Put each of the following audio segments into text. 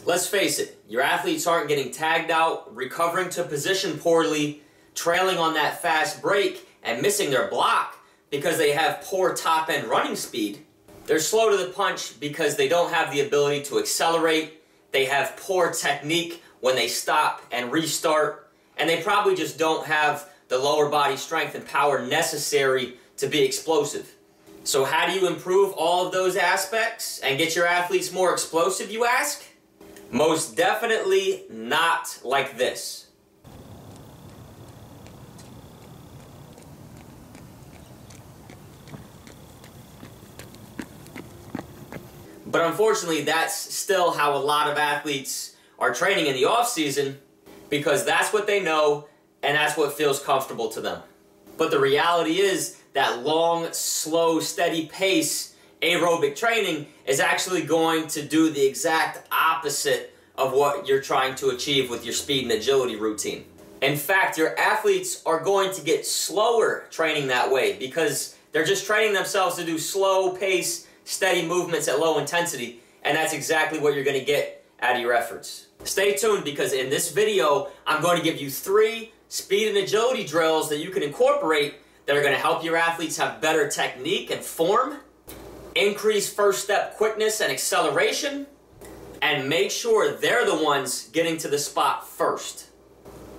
Let's face it, your athletes aren't getting tagged out, recovering to position poorly, trailing on that fast break, and missing their block because they have poor top-end running speed. They're slow to the punch because they don't have the ability to accelerate, they have poor technique when they stop and restart, and they probably just don't have the lower body strength and power necessary to be explosive. So how do you improve all of those aspects and get your athletes more explosive, you ask? Most definitely not like this. But unfortunately, that's still how a lot of athletes are training in the off-season because that's what they know and that's what feels comfortable to them. But the reality is that long, slow, steady pace aerobic training is actually going to do the exact opposite of what you're trying to achieve with your speed and agility routine. In fact, your athletes are going to get slower training that way because they're just training themselves to do slow pace, steady movements at low intensity, and that's exactly what you're going to get out of your efforts. Stay tuned because in this video, I'm going to give you 3 speed and agility drills that you can incorporate that are going to help your athletes have better technique and form, increase first step quickness and acceleration, and make sure they're the ones getting to the spot first.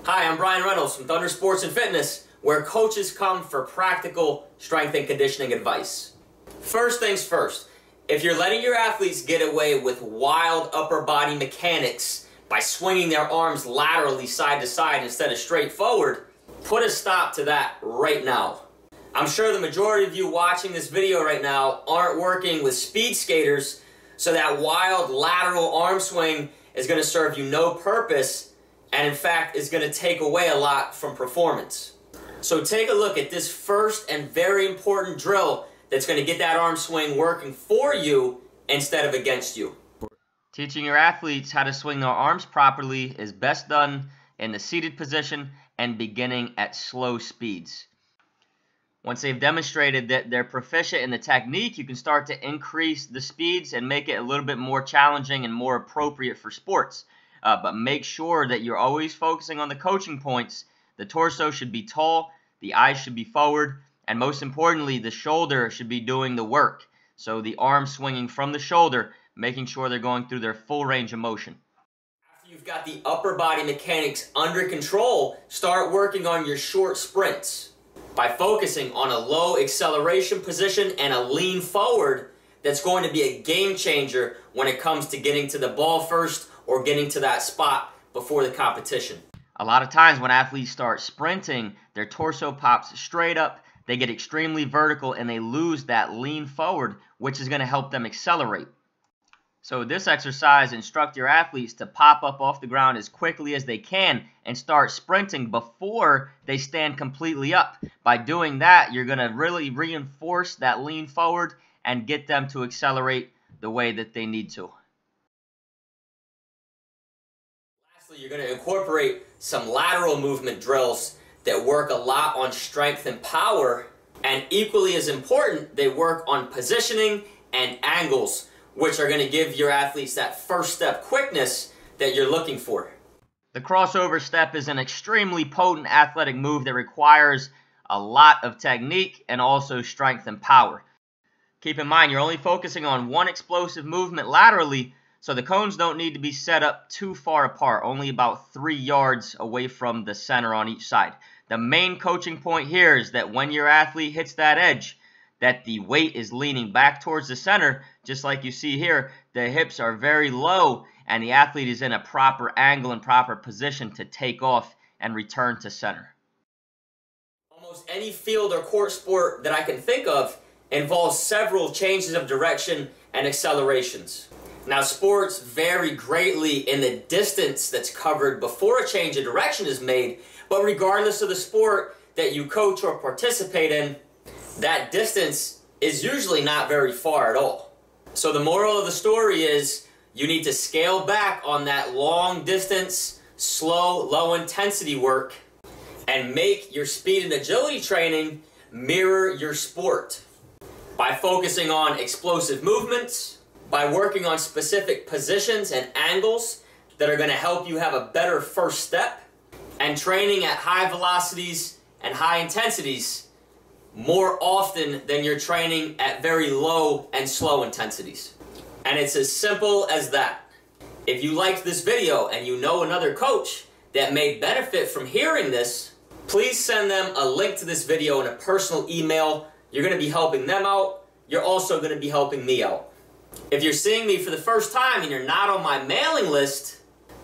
Hi, I'm Brian Reynolds from Thunder Sports and Fitness, where coaches come for practical strength and conditioning advice. First things first, if you're letting your athletes get away with wild upper body mechanics by swinging their arms laterally side to side instead of straight forward, put a stop to that right now. I'm sure the majority of you watching this video right now aren't working with speed skaters, so that wild lateral arm swing is going to serve you no purpose and in fact is going to take away a lot from performance. So take a look at this first and very important drill that's going to get that arm swing working for you instead of against you. Teaching your athletes how to swing their arms properly is best done in the seated position and beginning at slow speeds. Once they've demonstrated that they're proficient in the technique, you can start to increase the speeds and make it a little bit more challenging and more appropriate for sports. But make sure that you're always focusing on the coaching points. The torso should be tall, the eyes should be forward, and most importantly, the shoulder should be doing the work. So the arm swinging from the shoulder, making sure they're going through their full range of motion. After you've got the upper body mechanics under control, start working on your short sprints. By focusing on a low acceleration position and a lean forward, that's going to be a game changer when it comes to getting to the ball first or getting to that spot before the competition. A lot of times when athletes start sprinting, their torso pops straight up, they get extremely vertical, and they lose that lean forward, which is going to help them accelerate. So this exercise instructs your athletes to pop up off the ground as quickly as they can and start sprinting before they stand completely up. By doing that, you're going to really reinforce that lean forward and get them to accelerate the way that they need to. Lastly, you're going to incorporate some lateral movement drills that work a lot on strength and power, and equally as important, they work on positioning and angles, which are going to give your athletes that first step quickness that you're looking for. The crossover step is an extremely potent athletic move that requires a lot of technique and also strength and power. Keep in mind, you're only focusing on one explosive movement laterally, so the cones don't need to be set up too far apart, only about 3 yards away from the center on each side. The main coaching point here is that when your athlete hits that edge, that the weight is leaning back towards the center, just like you see here. The hips are very low, and the athlete is in a proper angle and proper position to take off and return to center. Almost any field or court sport that I can think of involves several changes of direction and accelerations. Now, sports vary greatly in the distance that's covered before a change of direction is made, but regardless of the sport that you coach or participate in, that distance is usually not very far at all. So the moral of the story is you need to scale back on that long distance, slow, low intensity work and make your speed and agility training mirror your sport by focusing on explosive movements, by working on specific positions and angles that are going to help you have a better first step, and training at high velocities and high intensities more often than you're training at very low and slow intensities. And it's as simple as that. If you liked this video and you know another coach that may benefit from hearing this, please send them a link to this video in a personal email. You're going to be helping them out. You're also going to be helping me out. If you're seeing me for the first time and you're not on my mailing list,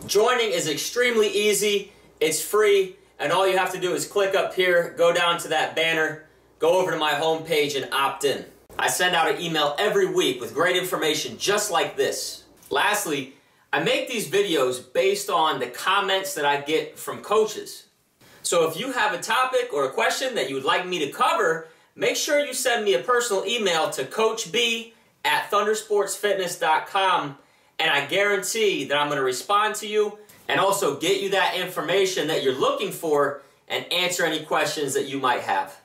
joining is extremely easy. It's free, and all you have to do is click up here, go down to that banner, go over to my homepage and opt in. I send out an email every week with great information just like this. Lastly, I make these videos based on the comments that I get from coaches. So if you have a topic or a question that you would like me to cover, make sure you send me a personal email to coachb@thundersportsfitness.com, and I guarantee that I'm going to respond to you and also get you that information that you're looking for and answer any questions that you might have.